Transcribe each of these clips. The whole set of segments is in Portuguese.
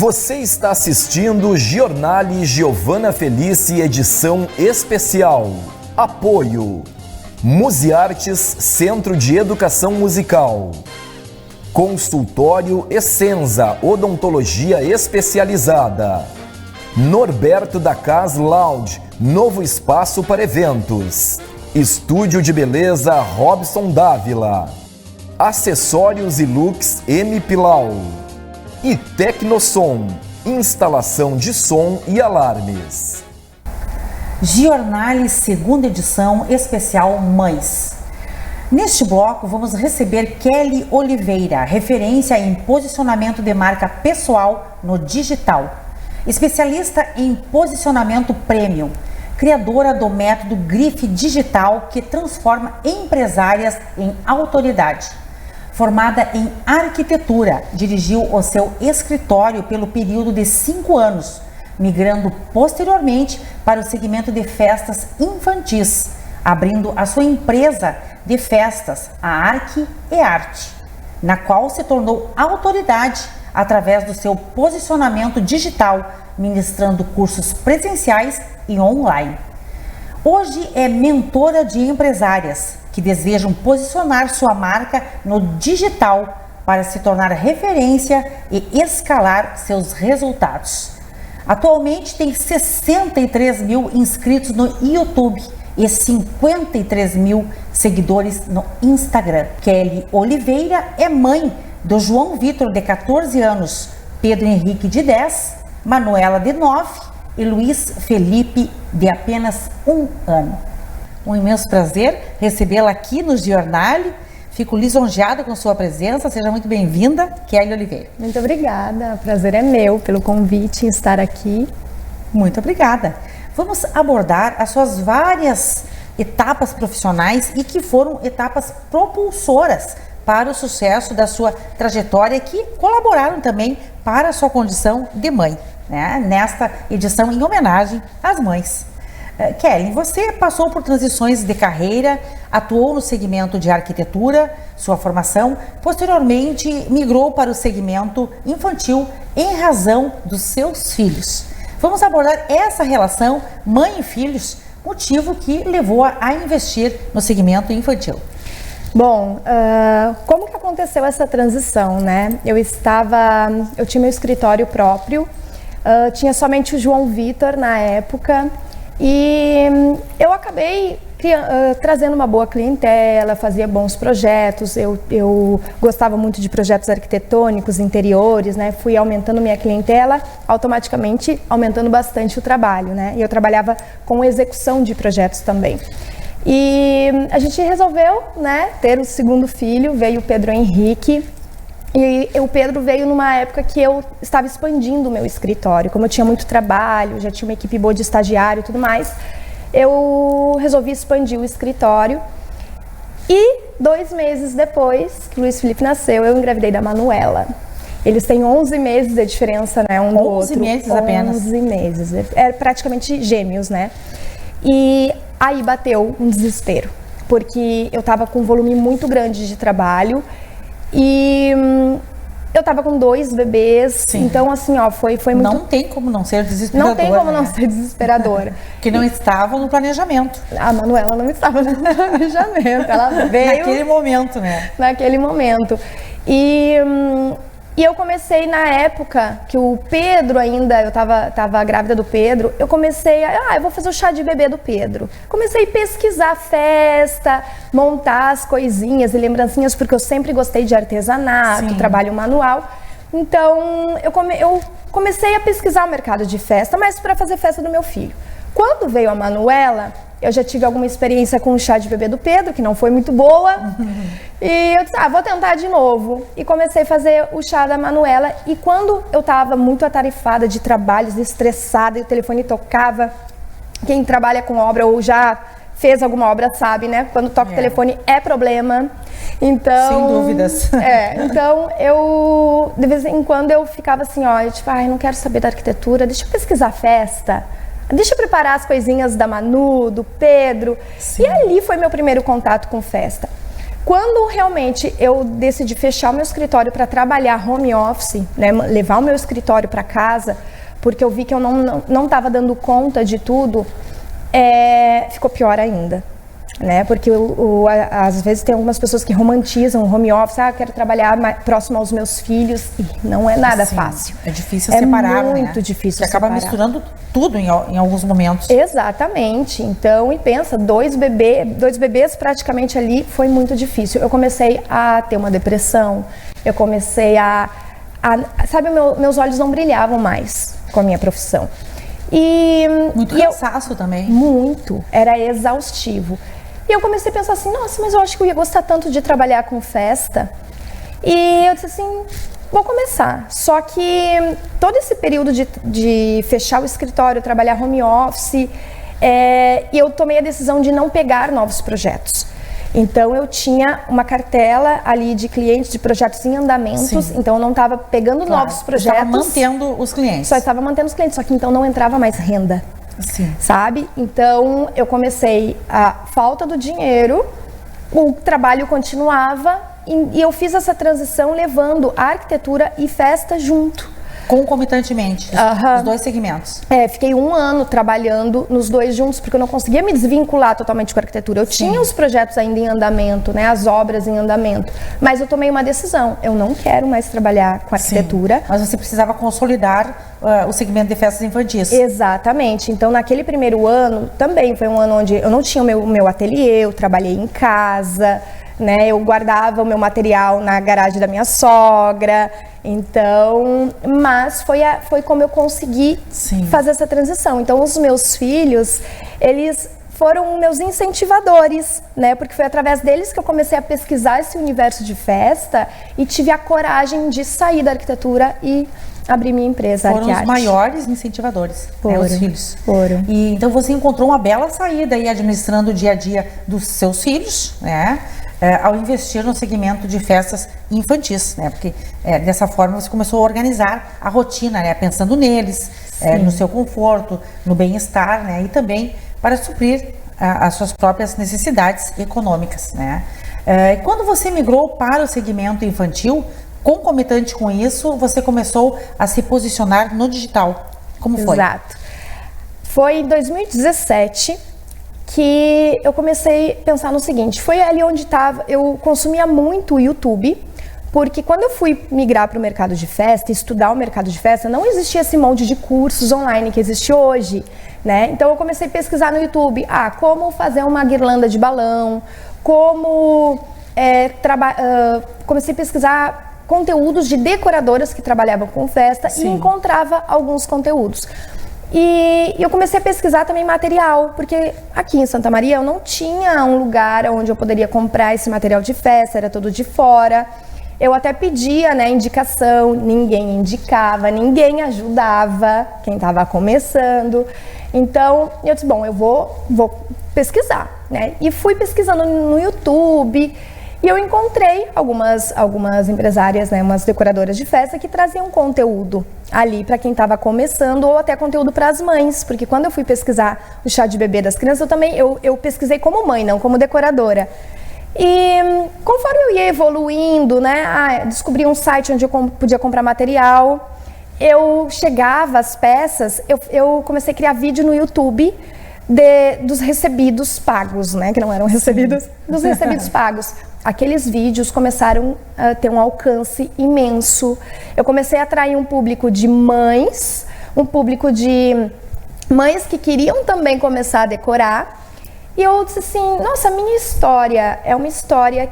Você está assistindo Giornale Giovanna Felice, edição especial. Apoio Musiartes, Centro de Educação Musical. Consultório Essenza, Odontologia Especializada. Norberto da Cas Lounge, novo espaço para eventos. Estúdio de Beleza Robson Dávila. Acessórios e looks M Pilau. E Tecnosom, instalação de som e alarmes. Giornale, segunda edição, especial Mães. Neste bloco, vamos receber Kelly Oliveira, referência em posicionamento de marca pessoal no digital. Especialista em posicionamento premium, criadora do método Grife Digital que transforma empresárias em autoridade. Formada em arquitetura, dirigiu o seu escritório pelo período de 5 anos, migrando posteriormente para o segmento de festas infantis, abrindo a sua empresa de festas, a Arque e Arte, na qual se tornou autoridade através do seu posicionamento digital, ministrando cursos presenciais e online. Hoje é mentora de empresárias que desejam posicionar sua marca no digital para se tornar referência e escalar seus resultados. Atualmente tem 63 mil inscritos no YouTube e 53 mil seguidores no Instagram. Kelly Oliveira é mãe do João Vitor, de 14 anos, Pedro Henrique, de 10, Manuela, de 9 e Luiz Felipe, de apenas 1 ano. Um imenso prazer recebê-la aqui no Giornale. Fico lisonjeada com sua presença. Seja muito bem-vinda, Kelly Oliveira. Muito obrigada. O prazer é meu pelo convite em estar aqui. Muito obrigada. Vamos abordar as suas várias etapas profissionais e que foram etapas propulsoras para o sucesso da sua trajetória, que colaboraram também para a sua condição de mãe, né? Nesta edição em homenagem às mães. Kelly, você passou por transições de carreira, atuou no segmento de arquitetura, sua formação, posteriormente migrou para o segmento infantil em razão dos seus filhos. Vamos abordar essa relação mãe e filhos, motivo que levou a investir no segmento infantil. Bom, como que aconteceu essa transição, né? Eu tinha meu escritório próprio, tinha somente o João Vitor na época, e eu acabei trazendo uma boa clientela, fazia bons projetos, eu gostava muito de projetos arquitetônicos, interiores, né? Fui aumentando minha clientela, automaticamente aumentando bastante o trabalho, né? E eu trabalhava com execução de projetos também. E a gente resolveu, né, ter o segundo filho, veio o Pedro Henrique. E o Pedro veio numa época que eu estava expandindo o meu escritório. Como eu tinha muito trabalho, já tinha uma equipe boa de estagiário e tudo mais, eu resolvi expandir o escritório. E 2 meses depois que o Luiz Felipe nasceu, eu engravidei da Manuela. Eles têm 11 meses de diferença, né, um do outro. 11 meses apenas. 11 meses. É praticamente gêmeos, né? E aí bateu um desespero, porque eu estava com um volume muito grande de trabalho. E eu tava com 2 bebês, sim. Então assim, ó, foi muito... Não tem como não ser desesperadora. Não tem como né? não ser desesperadora. Que não estava no planejamento. A Manuela não estava no planejamento, ela veio... Naquele momento, né? Naquele momento. E eu comecei na época que o Pedro ainda, eu tava grávida do Pedro, eu comecei eu vou fazer o chá de bebê do Pedro. Comecei a pesquisar festa, montar as coisinhas e lembrancinhas, porque eu sempre gostei de artesanato, sim, trabalho manual. Então, eu comecei a pesquisar o mercado de festa, mas para fazer festa do meu filho. Quando veio a Manuela, eu já tive alguma experiência com o chá de bebê do Pedro, que não foi muito boa. E eu disse, vou tentar de novo. E comecei a fazer o chá da Manuela. E quando eu estava muito atarefada de trabalhos, estressada, e o telefone tocava, quem trabalha com obra ou já fez alguma obra sabe, né? Quando toca o telefone é problema. Então, sem dúvidas. Então eu, de vez em quando, eu ficava assim, eu não quero saber da arquitetura, deixa eu pesquisar festa. Deixa eu preparar as coisinhas da Manu, do Pedro. Sim. E ali foi meu primeiro contato com festa. Quando realmente eu decidi fechar o meu escritório para trabalhar home office, né, levar o meu escritório para casa, porque eu vi que eu não estava dando conta de tudo, ficou pior ainda. Né? Porque às vezes tem algumas pessoas que romantizam o home office, eu quero trabalhar próximo aos meus filhos, e não é nada fácil. É difícil separar, né? É muito difícil separar. Acaba misturando tudo em alguns momentos. Exatamente. Então, e pensa, dois bebês praticamente ali, foi muito difícil. Eu comecei a ter uma depressão, eu comecei sabe, meus olhos não brilhavam mais com a minha profissão. Muito cansaço também. Muito, era exaustivo. E eu comecei a pensar assim, nossa, mas eu acho que eu ia gostar tanto de trabalhar com festa. E eu disse assim, vou começar. Só que todo esse período de fechar o escritório, trabalhar home office, eu tomei a decisão de não pegar novos projetos. Então eu tinha uma cartela ali de clientes, de projetos em andamentos, Sim. Então eu não estava pegando novos projetos. Estava mantendo os clientes. Só estava mantendo os clientes, só que então não entrava mais renda. Sim. Sabe? Então eu comecei a falta do dinheiro, o trabalho continuava e eu fiz essa transição levando a arquitetura e festa junto. Concomitantemente, os dois segmentos. Fiquei 1 ano trabalhando nos dois juntos, porque eu não conseguia me desvincular totalmente com a arquitetura. Eu tinha os projetos ainda em andamento, né, as obras em andamento, mas eu tomei uma decisão, eu não quero mais trabalhar com arquitetura. Sim. Mas você precisava consolidar o segmento de festas infantis. Exatamente, então naquele primeiro ano, também foi um ano onde eu não tinha o meu ateliê, eu trabalhei em casa, né, eu guardava o meu material na garagem da minha sogra, então, mas foi como eu consegui fazer essa transição. Então, os meus filhos, eles foram meus incentivadores, né, porque foi através deles que eu comecei a pesquisar esse universo de festa e tive a coragem de sair da arquitetura e abrir minha empresa. Foram os maiores incentivadores, os filhos. Foram. E então você encontrou uma bela saída aí administrando o dia a dia dos seus filhos, né? Ao investir no segmento de festas infantis, né? Porque dessa forma você começou a organizar a rotina, né? Pensando neles, no seu conforto, no bem-estar, né? E também para suprir as suas próprias necessidades econômicas, né? Quando você migrou para o segmento infantil, concomitante com isso, você começou a se posicionar no digital. Como foi? Exato. Foi em 2017 que eu comecei a pensar no seguinte, foi ali onde eu consumia muito o YouTube, porque quando eu fui migrar para o mercado de festa, estudar o mercado de festa, não existia esse monte de cursos online que existe hoje, né? Então eu comecei a pesquisar no YouTube, como fazer uma guirlanda de balão, comecei a pesquisar conteúdos de decoradoras que trabalhavam com festa e encontrava alguns conteúdos. E eu comecei a pesquisar também material, porque aqui em Santa Maria eu não tinha um lugar onde eu poderia comprar esse material de festa, era todo de fora. Eu até pedia, né, indicação, ninguém indicava, ninguém ajudava quem estava começando. Então eu disse, bom, eu vou pesquisar, né? E fui pesquisando no YouTube. E eu encontrei algumas empresárias, né, umas decoradoras de festa que traziam conteúdo ali para quem estava começando ou até conteúdo para as mães, porque quando eu fui pesquisar o chá de bebê das crianças, eu pesquisei como mãe, não como decoradora. E conforme eu ia evoluindo, né, descobri um site onde eu podia comprar material, eu chegava às peças, eu comecei a criar vídeo no YouTube dos recebidos pagos, né, que não eram recebidos, dos recebidos pagos. Aqueles vídeos começaram a ter um alcance imenso. Eu comecei a atrair um público de mães, um público de mães que queriam também começar a decorar. E eu disse assim, nossa, a minha história é uma história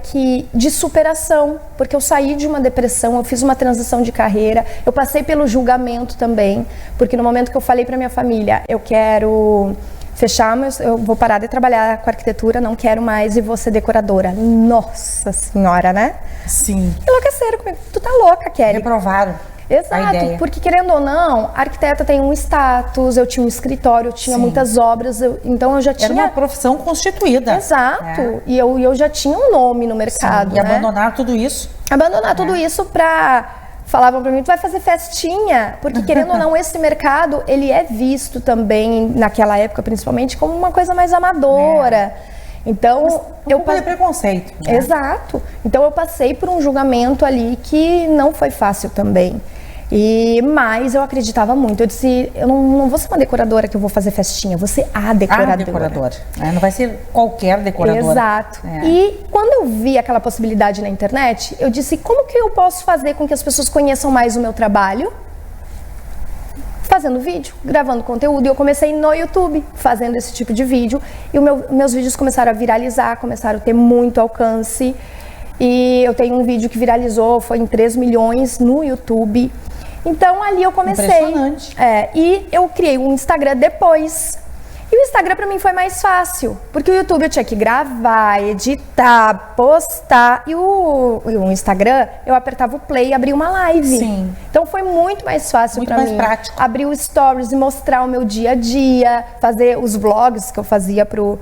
de superação, porque eu saí de uma depressão, eu fiz uma transição de carreira, eu passei pelo julgamento também, porque no momento que eu falei para minha família, eu quero fechar, eu vou parar de trabalhar com arquitetura, não quero mais e vou ser decoradora. Nossa senhora, né? Sim. Enlouqueceram comigo. Tu tá louca, Kelly. Reprovaram. Exato, porque querendo ou não, a arquiteta tem um status, eu tinha um escritório, eu tinha muitas obras, então eu já tinha... Era uma profissão constituída. Exato, e eu já tinha um nome no mercado, E abandonar tudo isso. Abandonar tudo isso pra... Falavam pra mim, tu vai fazer festinha, porque querendo ou não, esse mercado, ele é visto também, naquela época principalmente, como uma coisa mais amadora. Então, eu passei preconceito. Né? Exato. Então eu passei por um julgamento ali que não foi fácil também. Mas eu acreditava muito. Eu disse, eu não vou ser uma decoradora que eu vou fazer festinha, eu vou ser a decoradora. A decoradora. Não vai ser qualquer decoradora. Exato. E quando eu vi aquela possibilidade na internet, eu disse, como que eu posso fazer com que as pessoas conheçam mais o meu trabalho? Fazendo vídeo, gravando conteúdo. E eu comecei no YouTube, fazendo esse tipo de vídeo. E meus vídeos começaram a viralizar, começaram a ter muito alcance. E eu tenho um vídeo que viralizou, foi em 3 milhões no YouTube. Então ali eu comecei. Impressionante. E eu criei um Instagram depois. E o Instagram pra mim foi mais fácil, porque o YouTube eu tinha que gravar, editar, postar. E o Instagram, eu apertava o play e abria uma live. Sim. Então foi muito mais fácil pra mim. Muito mais prático. Abrir o stories e mostrar o meu dia a dia, fazer os vlogs que eu fazia pro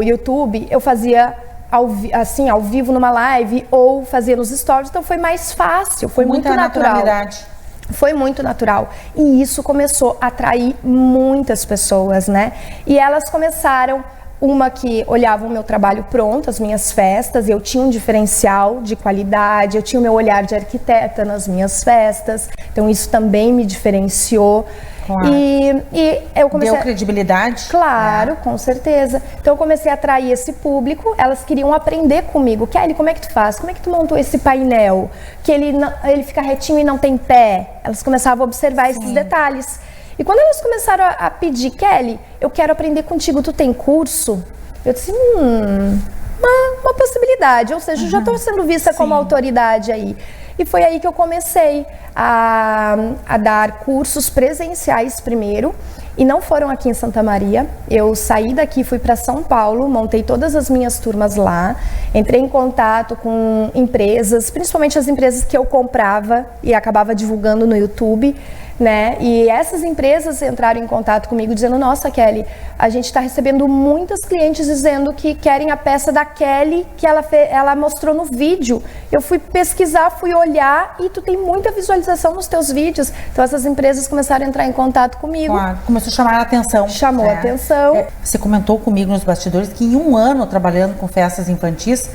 YouTube, eu fazia ao vivo numa live ou fazia nos stories, então foi mais fácil, foi muito natural. Naturalidade. Foi muito natural. E isso começou a atrair muitas pessoas, né? E elas começaram, uma que olhava o meu trabalho pronto, as minhas festas, eu tinha um diferencial de qualidade, eu tinha o meu olhar de arquiteta nas minhas festas, então isso também me diferenciou. Claro. E eu comecei... Deu credibilidade? Claro, com certeza. Então eu comecei a atrair esse público, elas queriam aprender comigo. Kelly, como é que tu faz? Como é que tu montou esse painel? Que ele fica retinho e não tem pé. Elas começavam a observar esses detalhes. E quando elas começaram a pedir, Kelly, eu quero aprender contigo, tu tem curso? Eu disse, uma possibilidade. Ou seja, eu já estou sendo vista como autoridade aí. E foi aí que eu comecei a dar cursos presenciais primeiro, e não foram aqui em Santa Maria. Eu saí daqui, fui para São Paulo, montei todas as minhas turmas lá, entrei em contato com empresas, principalmente as empresas que eu comprava e acabava divulgando no YouTube, né? E essas empresas entraram em contato comigo dizendo, nossa, Kelly, a gente está recebendo muitas clientes dizendo que querem a peça da Kelly que ela mostrou no vídeo. Eu fui pesquisar, fui olhar e tu tem muita visualização nos teus vídeos. Então essas empresas começaram a entrar em contato comigo. Claro, começou a chamar a atenção. Chamou a atenção. Você comentou comigo nos bastidores que em 1 ano trabalhando com festas infantis,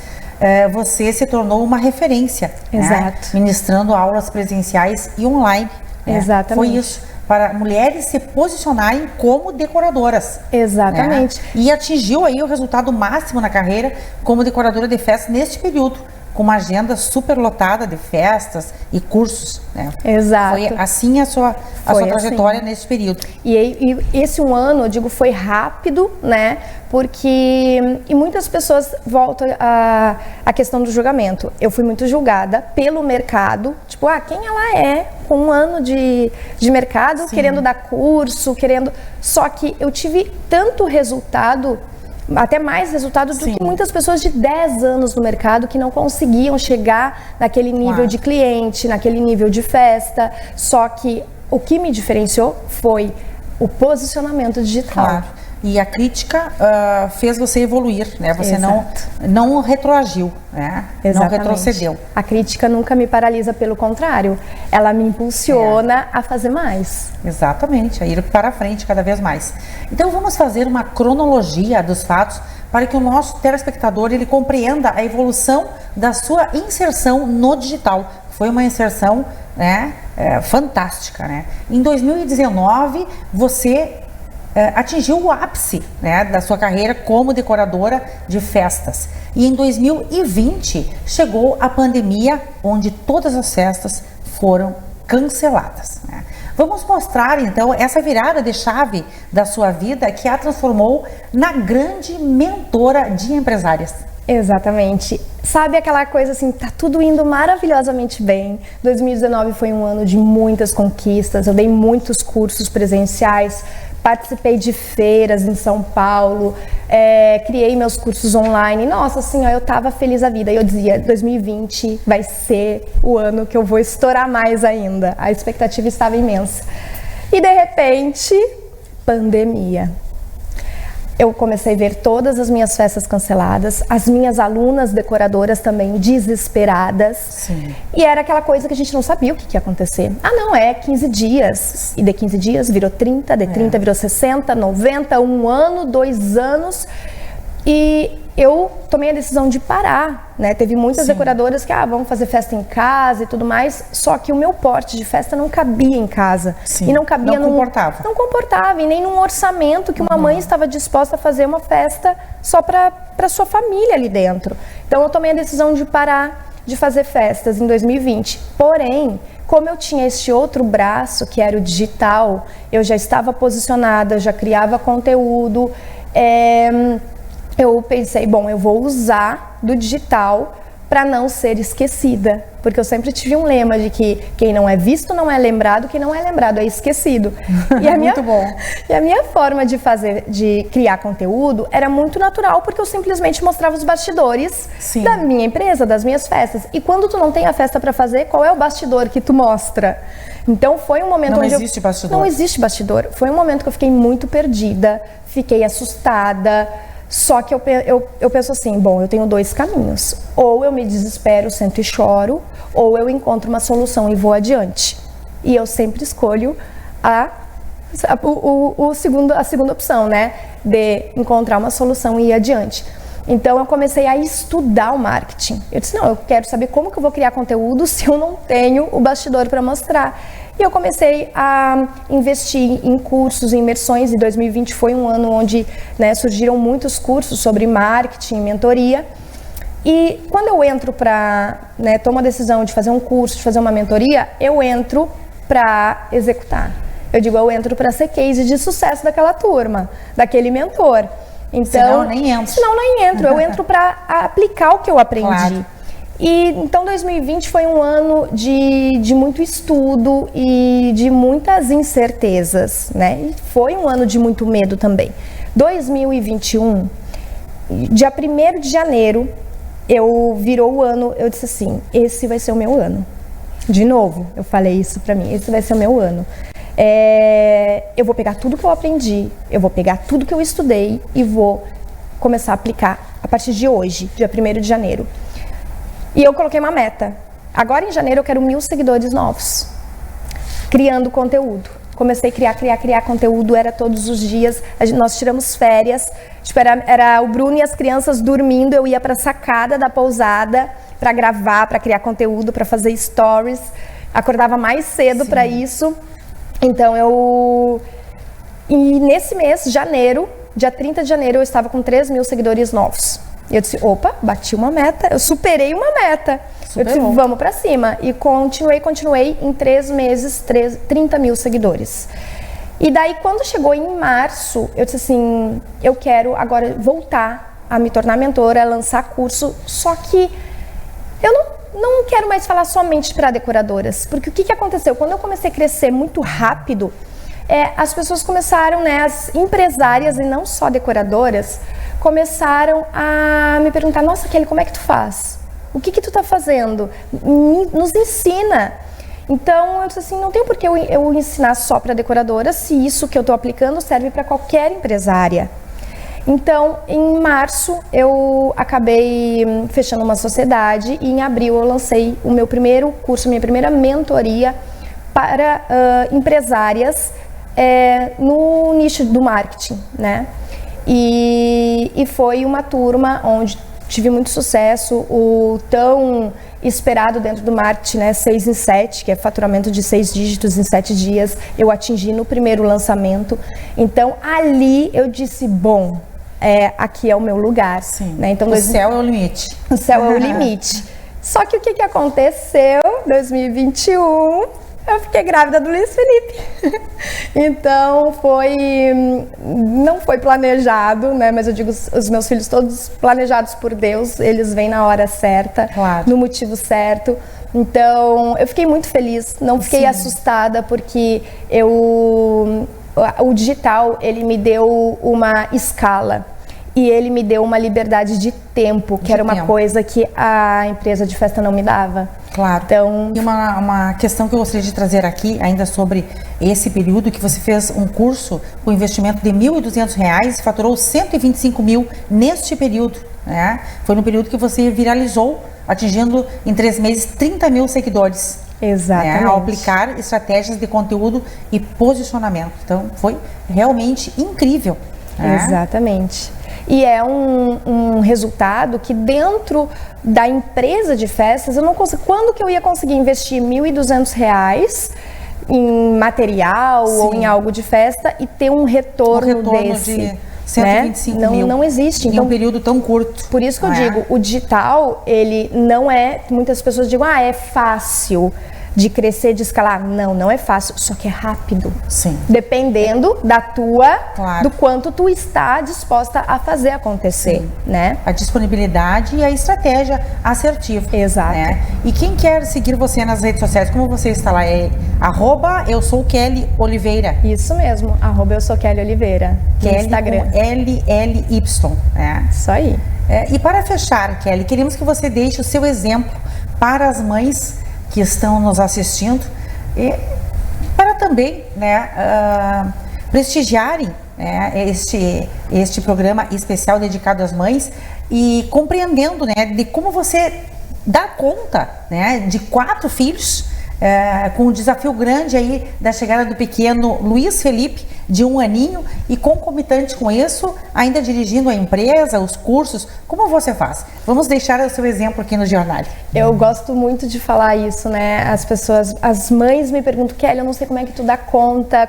você se tornou uma referência. Exato. Né? Ministrando aulas presenciais e online. Exatamente. Foi isso, para mulheres se posicionarem como decoradoras. Exatamente. E atingiu aí o resultado máximo na carreira como decoradora de festas neste período, com uma agenda super lotada de festas e cursos. Né? Exato. Foi assim a sua trajetória nesse período. E esse 1 ano, eu digo, foi rápido, né? Porque muitas pessoas voltam à questão do julgamento. Eu fui muito julgada pelo mercado, tipo, quem ela é com 1 ano de mercado, querendo dar curso, Só que eu tive tanto resultado, até mais resultado do que muitas pessoas de 10 anos no mercado que não conseguiam chegar naquele nível de cliente, naquele nível de festa. Só que o que me diferenciou foi o posicionamento digital. Claro. E a crítica fez você evoluir, né? Você não retroagiu, né? Exatamente. Não retrocedeu. A crítica nunca me paralisa, pelo contrário, ela me impulsiona a fazer mais. Exatamente, a ir para frente cada vez mais. Então vamos fazer uma cronologia dos fatos para que o nosso telespectador ele compreenda a evolução da sua inserção no digital. Foi uma inserção, né, fantástica, né? Em 2019 você atingiu o ápice, né, da sua carreira como decoradora de festas. E em 2020 chegou a pandemia, onde todas as festas foram canceladas. Né? Vamos mostrar então essa virada de chave da sua vida que a transformou na grande mentora de empresárias. Exatamente. Sabe aquela coisa assim, tá tudo indo maravilhosamente bem. 2019 foi um ano de muitas conquistas, eu dei muitos cursos presenciais, participei de feiras em São Paulo, criei meus cursos online. Nossa senhora, eu tava feliz a vida. E eu dizia, 2020 vai ser o ano que eu vou estourar mais ainda. A expectativa estava imensa. E de repente, pandemia. Eu comecei a ver todas as minhas festas canceladas, as minhas alunas decoradoras também desesperadas. Sim. E era aquela coisa que a gente não sabia o que ia acontecer. 15 dias. E de 15 dias virou 30, de 30 virou 60, 90, 1 ano, 2 anos. E eu tomei a decisão de parar, né? Teve muitas decoradoras que, vamos fazer festa em casa e tudo mais, só que o meu porte de festa não cabia em casa. Sim. E não cabia Não comportava. Não comportava, e nem num orçamento que uma mãe estava disposta a fazer uma festa só para sua família ali dentro. Então eu tomei a decisão de parar de fazer festas em 2020. Porém, como eu tinha este outro braço, que era o digital, eu já estava posicionada, eu já criava conteúdo, eu pensei, bom, eu vou usar do digital para não ser esquecida, porque eu sempre tive um lema de que quem não é visto não é lembrado, quem não é lembrado é esquecido. E Muito bom. E a minha forma de criar conteúdo era muito natural, porque eu simplesmente mostrava os bastidores da minha empresa, das minhas festas. E quando tu não tem a festa para fazer, qual é o bastidor que tu mostra? Então foi um momento onde existe bastidor. Não existe bastidor. Foi um momento que eu fiquei muito perdida, fiquei assustada. Só que eu penso assim, bom, eu tenho dois caminhos. Ou eu me desespero, sento e choro, ou eu encontro uma solução e vou adiante. E eu sempre escolho a segunda opção, né? De encontrar uma solução e ir adiante. Então eu comecei a estudar o marketing. Eu disse, não, eu quero saber como que eu vou criar conteúdo se eu não tenho o bastidor para mostrar. E eu comecei a investir em cursos, em imersões, e 2020 foi um ano onde, né, surgiram muitos cursos sobre marketing, mentoria. E quando eu entro tomo a decisão de fazer um curso, de fazer uma mentoria, eu entro para executar. Eu entro para ser case de sucesso daquela turma, daquele mentor. Então, senão nem entro. Senão nem entro, eu entro para aplicar o que eu aprendi. Claro. E então 2020 foi um ano de muito estudo e de muitas incertezas, né? E foi um ano de muito medo também. 2021, dia 1º de janeiro, virou o ano, eu disse assim, esse vai ser o meu ano. De novo, eu falei isso pra mim, esse vai ser o meu ano. Eu vou pegar tudo que eu aprendi, eu vou pegar tudo que eu estudei e vou começar a aplicar a partir de hoje, dia 1º de janeiro. E eu coloquei uma meta. Agora em janeiro eu quero 1000 seguidores novos, criando conteúdo. Comecei a criar conteúdo, era todos os dias. Nós tiramos férias, era o Bruno e as crianças dormindo, eu ia para a sacada da pousada para gravar, para criar conteúdo, para fazer stories. Acordava mais cedo para isso. Então E nesse mês, janeiro, dia 30 de janeiro, eu estava com 3.000 seguidores novos. Eu disse, opa, bati uma meta, eu superei uma meta. Eu disse, vamos pra cima. E continuei em 3 meses, 30.000 seguidores. E daí, quando chegou em março, eu disse assim, eu quero agora voltar a me tornar mentora, a lançar curso, só que eu não quero mais falar somente para decoradoras, porque o que aconteceu? Quando eu comecei a crescer muito rápido, as pessoas começaram, né, as empresárias e não só decoradoras, começaram a me perguntar, nossa, Kelly, como é que tu faz? O que tu tá fazendo? Nos ensina. Então, eu disse assim, não tem por que eu ensinar só para decoradora, se isso que eu tô aplicando serve para qualquer empresária. Então, em março, eu acabei fechando uma sociedade e em abril eu lancei o meu primeiro curso, minha primeira mentoria para empresárias no nicho do marketing, né? E foi uma turma onde tive muito sucesso, o tão esperado dentro do marketing, né, 6 em 7, que é faturamento de 6 dígitos em 7 dias, eu atingi no primeiro lançamento. Então, ali eu disse, bom, aqui é o meu lugar. Sim. Né? Então, o céu é o limite. O céu é o limite. Só que o que aconteceu? 2021... eu fiquei grávida do Luiz Felipe. Então, não foi planejado, né? Mas eu digo, os meus filhos todos planejados por Deus, eles vêm na hora certa, claro, no motivo certo. Então, eu fiquei muito feliz, não fiquei assustada, porque o digital, ele me deu uma escala. E ele me deu uma liberdade de tempo, que era uma coisa que a empresa de festa não me dava. Claro. Então, e uma questão que eu gostaria de trazer aqui, ainda sobre esse período, que você fez um curso com investimento de R$ 1.200 e faturou 125 mil neste período, né? Foi no período que você viralizou, atingindo em 3 meses 30 mil seguidores. Exatamente. Ao aplicar estratégias de conteúdo e posicionamento. Então, foi realmente incrível. Exatamente. E é um resultado que dentro da empresa de festas, eu não consigo. Quando que eu ia conseguir investir R$1.200 em material ou em algo de festa e ter um retorno desse? De 125 mil. Não existe. Então, em um período tão curto. Por isso que eu digo, o digital, ele não é, muitas pessoas digam, é fácil de crescer, de escalar. Não é fácil, só que é rápido. Sim. Dependendo do quanto tu está disposta a fazer acontecer, né? A disponibilidade e a estratégia assertiva. Exato. Né? E quem quer seguir você nas redes sociais, como você está lá? É @EuSouKellyOliveira. Isso mesmo, @EuSouKellyOliveira. No Instagram. Com LLY. Né? Isso aí. E para fechar, Kelly, queremos que você deixe o seu exemplo para as mães que estão nos assistindo e para também, né, prestigiarem, né, este programa especial dedicado às mães e compreendendo, né, de como você dá conta, né, de 4 filhos, com um desafio grande aí da chegada do pequeno Luiz Felipe, de 1 aninho, e concomitante com isso, ainda dirigindo a empresa, os cursos. Como você faz? Vamos deixar o seu exemplo aqui no jornal. Eu gosto muito de falar isso, né? As mães me perguntam, Kelly, eu não sei como é que tu dá conta,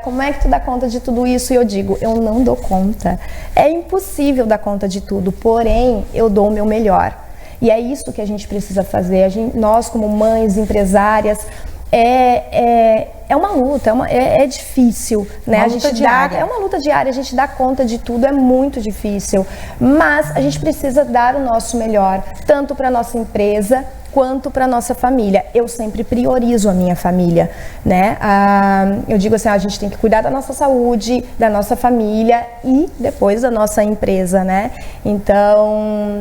de tudo isso? E eu digo, eu não dou conta. É impossível dar conta de tudo, porém, eu dou o meu melhor. E é isso que a gente precisa fazer. Nós, como mães, empresárias, é uma luta, é difícil, né? Uma luta diária. É uma luta diária, a gente dá conta de tudo, é muito difícil, mas a gente precisa dar o nosso melhor, tanto para nossa empresa quanto para nossa família. Eu sempre priorizo a minha família, né? Eu digo assim, a gente tem que cuidar da nossa saúde, da nossa família e depois da nossa empresa, né? Então,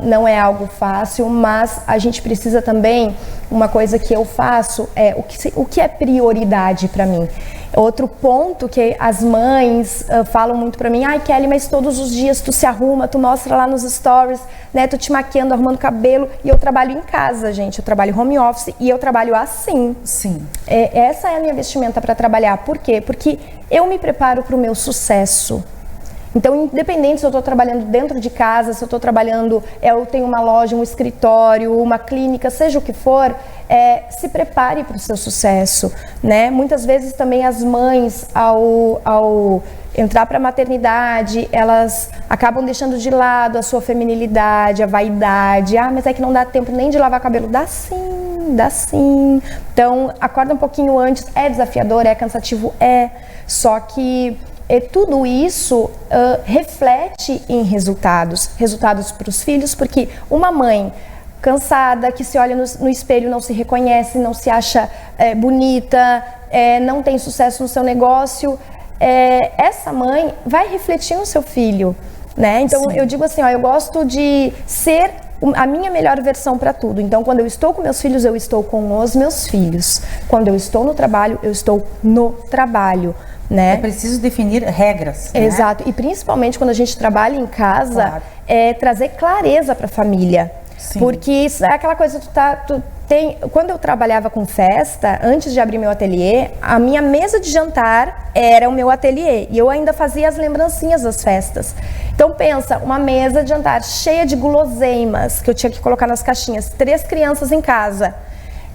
não é algo fácil, mas a gente precisa também, uma coisa que eu faço é o que é prioridade para mim. Outro ponto que as mães falam muito pra mim, ai Kelly, mas todos os dias tu se arruma, tu mostra lá nos stories, né, tu te maquiando, arrumando cabelo, e eu trabalho em casa, gente, eu trabalho home office e eu trabalho assim. Sim. Essa é a minha vestimenta para trabalhar. Por quê? Porque eu me preparo para o meu sucesso. Então, independente se eu estou trabalhando dentro de casa, se eu estou trabalhando, eu tenho uma loja, um escritório, uma clínica, seja o que for, se prepare para o seu sucesso, né? Muitas vezes também as mães, ao entrar para a maternidade, elas acabam deixando de lado a sua feminilidade, a vaidade. Mas é que não dá tempo nem de lavar cabelo. Dá sim. Então, acorda um pouquinho antes. É desafiador, é cansativo, só que tudo isso reflete em resultados para os filhos, porque uma mãe cansada, que se olha no espelho, não se reconhece, não se acha bonita, não tem sucesso no seu negócio, essa mãe vai refletir no seu filho, né? Então, eu digo assim, eu gosto de ser a minha melhor versão para tudo. Então, quando eu estou com meus filhos, eu estou com os meus filhos. Quando eu estou no trabalho, eu estou no trabalho. Né? É preciso definir regras. Exato, né? E principalmente quando a gente trabalha em casa, trazer clareza para a família. Sim. Porque isso é aquela coisa, quando eu trabalhava com festa, antes de abrir meu ateliê, a minha mesa de jantar era o meu ateliê. E eu ainda fazia as lembrancinhas das festas. Então pensa, uma mesa de jantar cheia de guloseimas, que eu tinha que colocar nas caixinhas, 3 crianças em casa.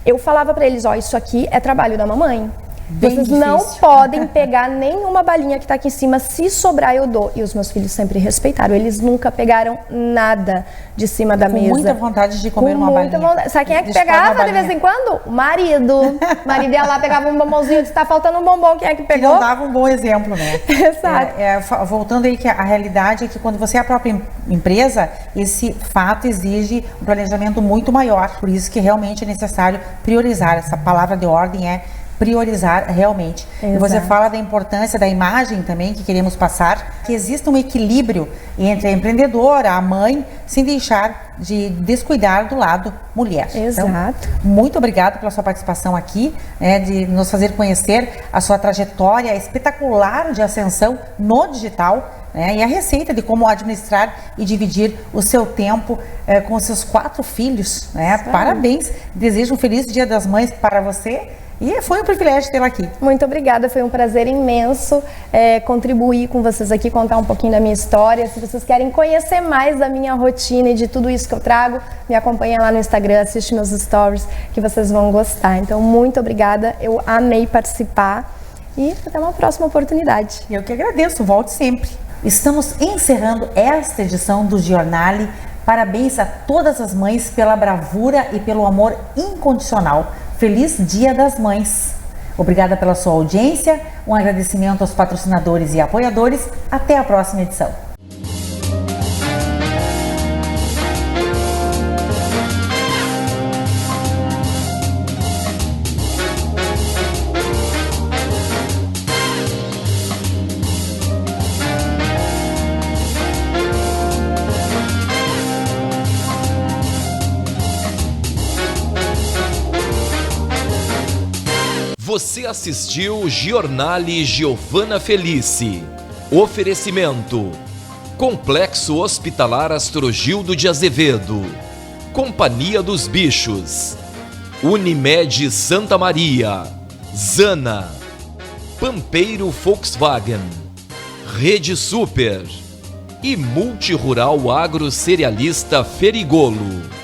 Eu falava para eles, isso aqui é trabalho da mamãe. Vocês não podem pegar nenhuma balinha que está aqui em cima, se sobrar eu dou. E os meus filhos sempre respeitaram, eles nunca pegaram nada de cima da mesa. Com muita vontade de comer uma balinha. Sabe quem é que pegava de vez em quando? O marido. O marido ia lá, pegava um bombonzinho, disse, tá faltando um bombom, quem é que pegou? Que não dava um bom exemplo, né? Exato. Voltando aí, que a realidade é que quando você é a própria empresa, esse fato exige um planejamento muito maior. Por isso que realmente é necessário priorizar. Essa palavra de ordem é priorizar realmente. Exato. E você fala da importância da imagem também, que queremos passar, que exista um equilíbrio entre a empreendedora, a mãe, sem deixar de descuidar do lado mulher. Exato. Então, muito obrigada pela sua participação aqui, né, de nos fazer conhecer a sua trajetória espetacular de ascensão no digital, né, e a receita de como administrar e dividir o seu tempo com os seus 4 filhos. Né? Parabéns, desejo um feliz Dia das Mães para você E foi um privilégio tê-la aqui. Muito obrigada, foi um prazer imenso contribuir com vocês aqui, contar um pouquinho da minha história. Se vocês querem conhecer mais da minha rotina e de tudo isso que eu trago, me acompanha lá no Instagram, assiste meus stories, que vocês vão gostar. Então, muito obrigada, eu amei participar e até uma próxima oportunidade. Eu que agradeço, volte sempre. Estamos encerrando esta edição do Giornale. Parabéns a todas as mães pela bravura e pelo amor incondicional. Feliz Dia das Mães! Obrigada pela sua audiência, um agradecimento aos patrocinadores e apoiadores. Até a próxima edição. Você assistiu Giornale Giovanna Felice. Oferecimento: Complexo Hospitalar Astrogildo de Azevedo, Companhia dos Bichos, Unimed Santa Maria, Zana, Pampeiro Volkswagen, Rede Super e Multirural Agro Cerealista Ferigolo.